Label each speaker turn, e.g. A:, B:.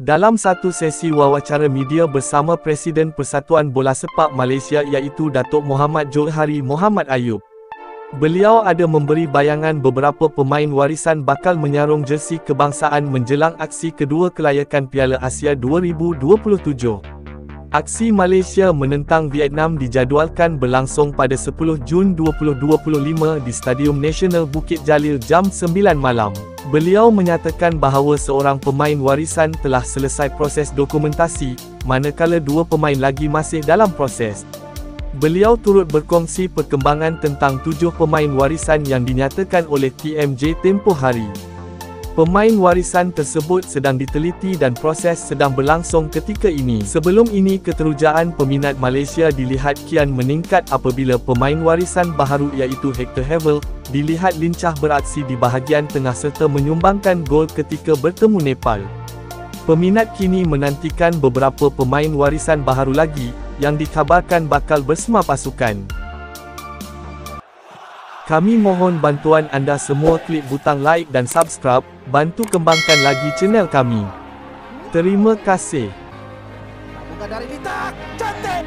A: Dalam satu sesi wawancara media bersama Presiden Persatuan Bola Sepak Malaysia iaitu Datuk Mohamed Johari Mohamed Ayub, beliau ada memberi bayangan beberapa pemain warisan bakal menyarung jersey kebangsaan menjelang aksi kedua kelayakan Piala Asia 2027. Aksi Malaysia menentang Vietnam dijadualkan berlangsung pada 10 Jun 2025 di Stadium Nasional Bukit Jalil jam 9 malam. Beliau menyatakan bahawa seorang pemain warisan telah selesai proses dokumentasi, manakala dua pemain lagi masih dalam proses. Beliau turut berkongsi perkembangan tentang 7 pemain warisan yang dinyatakan oleh TMJ tempoh hari. Pemain warisan tersebut sedang diteliti dan proses sedang berlangsung ketika ini. Sebelum ini, keterujaan peminat Malaysia dilihat kian meningkat apabila pemain warisan baharu iaitu Hector Havel dilihat lincah beraksi di bahagian tengah serta menyumbangkan gol ketika bertemu Nepal. Peminat kini menantikan beberapa pemain warisan baharu lagi yang dikhabarkan bakal bersama pasukan. Kami mohon bantuan anda semua klik butang like dan subscribe, bantu kembangkan lagi channel kami. Terima kasih.
B: Bukan dari Lita, cantik.